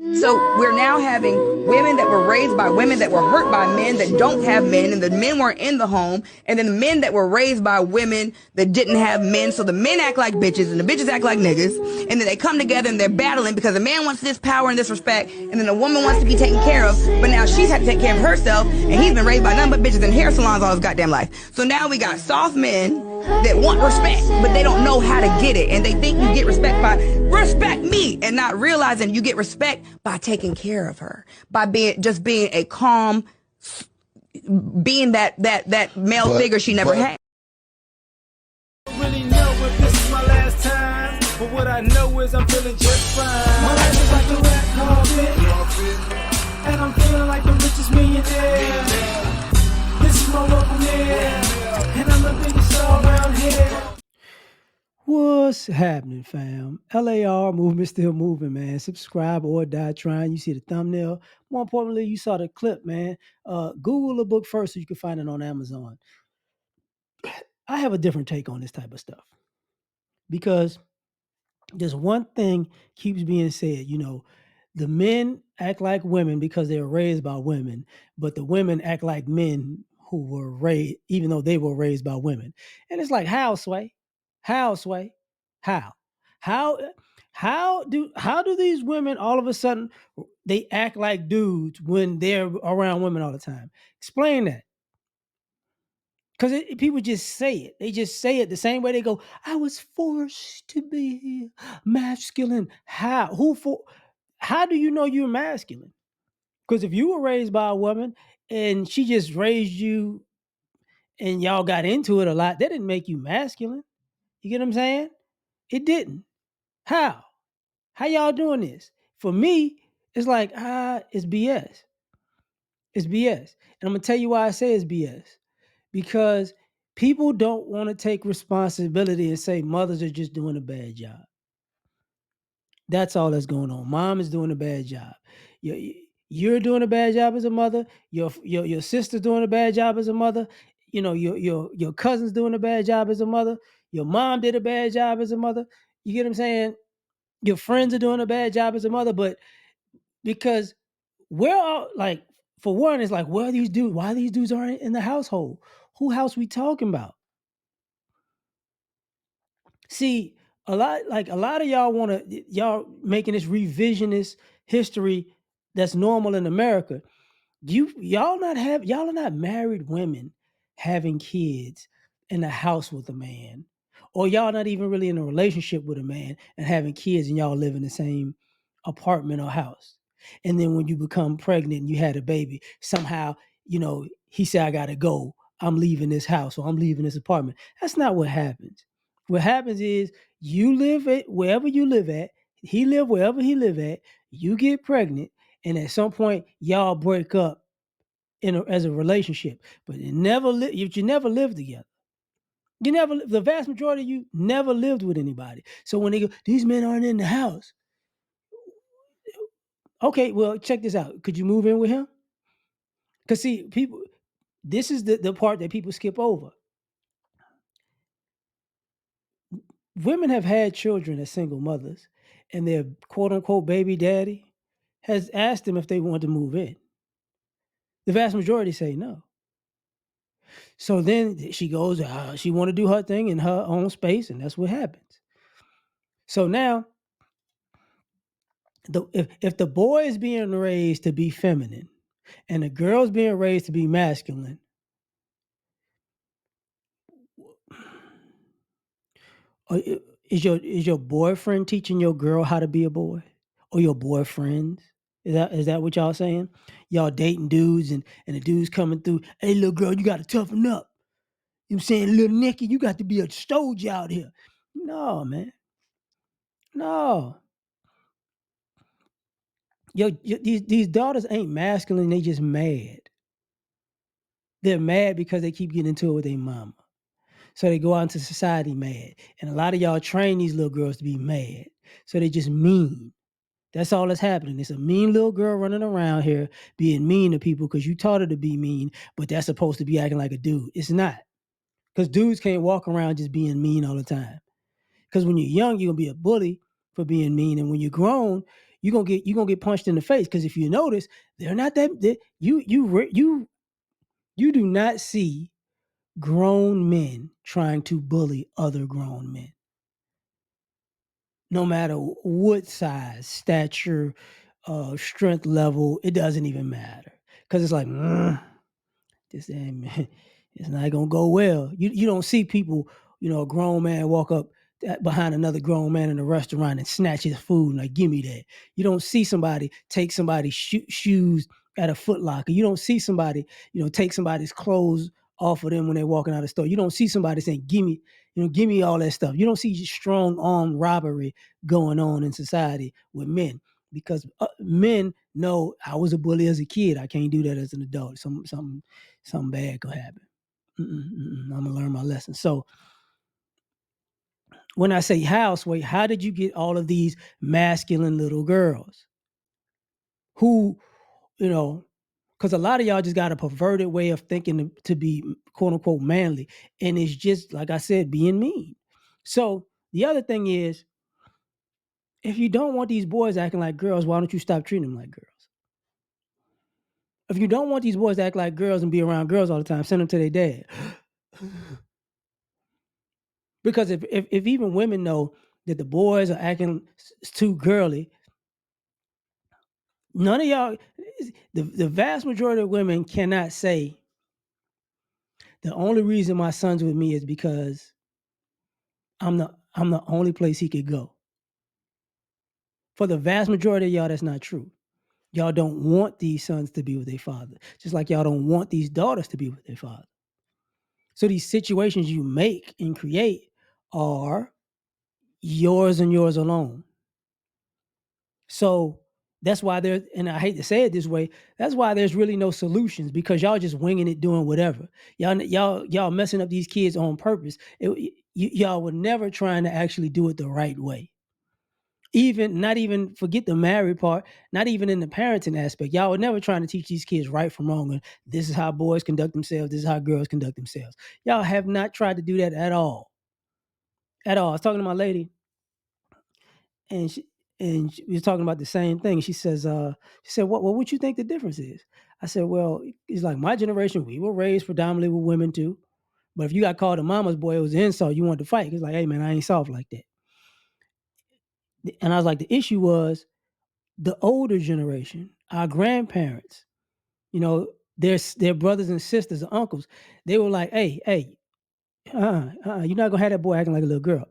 So we're now having women that were raised by women that were hurt by men that don't have men, and the men weren't in the home, and then the men that were raised by women that didn't have men. So the men act like bitches and the bitches act like niggas, and then they come together and they're battling because the man wants this power and this respect, and then the woman wants to be taken care of, but now she's had to take care of herself, and he's been raised by nothing but bitches and hair salons all his goddamn life. So now we got soft men that want respect, but they don't know how to get it, and they think you get respect by respect me, and not realizing you get respect by taking care of her, by being a calm, being that male figure she never had. Really know if this is my last time, but what I know is I'm feeling just fine. My life is like a red carpet, and I'm feeling like the richest millionaire. This is my local mayor, and I'm the biggest all around here. What's happening, fam? L.A.R. movement still moving, man. Subscribe or die trying. You see the thumbnail. More importantly, you saw the clip, man. Google the book first so you can find it on Amazon. I have a different take on this type of stuff because there's one thing keeps being said, the men act like women because they were raised by women, but the women act like men who were raised, even though they were raised by women. And it's like, how, Sway? How, Sway? How? How how do these women all of a sudden they act like dudes when they're around women all the time? Explain that. Because people just say it. They just say it the same way they go, I was forced to be masculine. How? How do you know you're masculine? Because if you were raised by a woman and she just raised you and y'all got into it a lot, that didn't make you masculine. You get what I'm saying? It didn't. How? How y'all doing this? For me, it's like, it's BS. It's BS. And I'm going to tell you why I say it's BS. Because people don't want to take responsibility and say mothers are just doing a bad job. That's all that's going on. Mom is doing a bad job. You're doing a bad job as a mother. Your sister's doing a bad job as a mother. Your cousin's doing a bad job as a mother. Your mom did a bad job as a mother. You get what I'm saying? Your friends are doing a bad job as a mother, but because we're all like, for one, it's like, where are these dudes? Why these dudes aren't in the household? Who house we talking about? See, a lot of y'all making this revisionist history that's normal in America. Y'all are not married women having kids in the house with a man, or y'all not even really in a relationship with a man and having kids and y'all live in the same apartment or house. And then when you become pregnant and you had a baby, somehow, he said, I gotta go. I'm leaving this house or I'm leaving this apartment. That's not what happens. What happens is you live at wherever you live at, he live wherever he live at, you get pregnant, and at some point y'all break up as a relationship. But you never lived together. The vast majority of you never lived with anybody. So when they go, these men aren't in the house. Okay, well, check this out. Could you move in with him? Because see, this is the part that people skip over. Women have had children as single mothers, and their quote unquote baby daddy has asked them if they want to move in. The vast majority say no. So then she goes, she want to do her thing in her own space, and that's what happens. So now, if the boy is being raised to be feminine, and the girl's being raised to be masculine, is your boyfriend teaching your girl how to be a boy, or your boyfriends? Is that what y'all saying? Y'all dating dudes and the dudes coming through. Hey, little girl, you got to toughen up. You know what I'm saying, little Nicky, you got to be a soldier out here. No, man. No. These daughters ain't masculine. They just mad. They're mad because they keep getting into it with their mama. So they go out into society mad. And a lot of y'all train these little girls to be mad. So they just mean. That's all that's happening. It's a mean little girl running around here being mean to people because you taught her to be mean, but that's supposed to be acting like a dude. It's not. Because dudes can't walk around just being mean all the time. Because when you're young, you're going to be a bully for being mean. And when you're grown, you're gonna get punched in the face. Because if you notice, they're not that you do not see grown men trying to bully other grown men, no matter what size, stature, strength level. It doesn't even matter, because it's like this ain't it's not gonna go well. You don't see people, a grown man walk up behind another grown man in a restaurant and snatch his food and like, give me that. You don't see somebody take somebody's shoes at a Foot Locker. You don't see somebody, take somebody's clothes off of them when they're walking out of the store. You don't see somebody saying, give me all that stuff. You don't see strong arm robbery going on in society with men, because men know I was a bully as a kid. I can't do that as an adult. Something bad could happen. I'm gonna learn my lesson. So when I say house, wait, how did you get all of these masculine little girls who, because a lot of y'all just got a perverted way of thinking to be quote unquote manly, and it's just like I said, being mean. So the other thing is, if you don't want these boys acting like girls, why don't you stop treating them like girls? If you don't want these boys to act like girls and be around girls all the time, send them to their dad. Because if even women know that the boys are acting too girly, none of y'all, the vast majority of women cannot say the only reason my son's with me is because I'm the only place he could go. For the vast majority of y'all, that's not true. Y'all don't want these sons to be with their father, just like y'all don't want these daughters to be with their father. So these situations you make and create are yours and yours alone. So that's why there, and I hate to say it this way, that's why there's really no solutions, because y'all just winging it, doing whatever. Y'all messing up these kids on purpose. Y'all were never trying to actually do it the right way. Not even forget the married part, not even in the parenting aspect. Y'all were never trying to teach these kids right from wrong. And this is how boys conduct themselves. This is how girls conduct themselves. Y'all have not tried to do that at all. At all. I was talking to my lady, and she was talking about the same thing. She said, what you think the difference is? I said, well, it's like my generation, we were raised predominantly with women too. But if you got called a mama's boy, it was an insult. You wanted to fight. It's like, hey man, I ain't soft like that. And I was like, the issue was the older generation, our grandparents, their brothers and sisters or uncles, they were like, hey, you're not gonna have that boy acting like a little girl.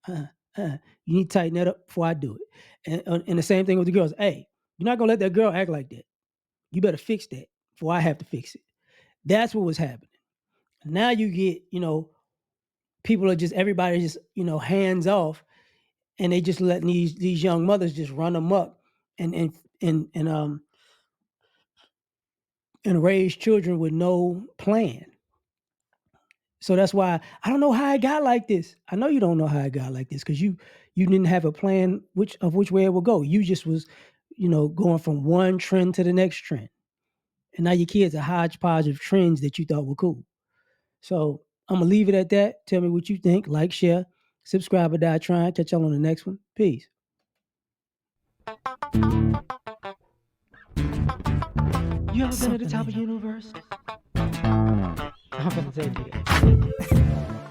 You need to tighten that up before I do it. And the same thing with the girls. Hey, you're not gonna let that girl act like that. You better fix that before I have to fix it. That's what was happening. Now you get, people are just, everybody just, hands off, and they just letting these young mothers just run amok and raise children with no plan. So that's why I don't know how I got like this. I know you don't know how I got like this, because you didn't have a plan which way it would go. You just was, going from one trend to the next trend. And now your kids are hodgepodge of trends that you thought were cool. So I'm gonna leave it at that. Tell me what you think. Like, share, subscribe, or die trying. Catch y'all on the next one. Peace. You ever been at the top of the universe? I'm gonna tell you that.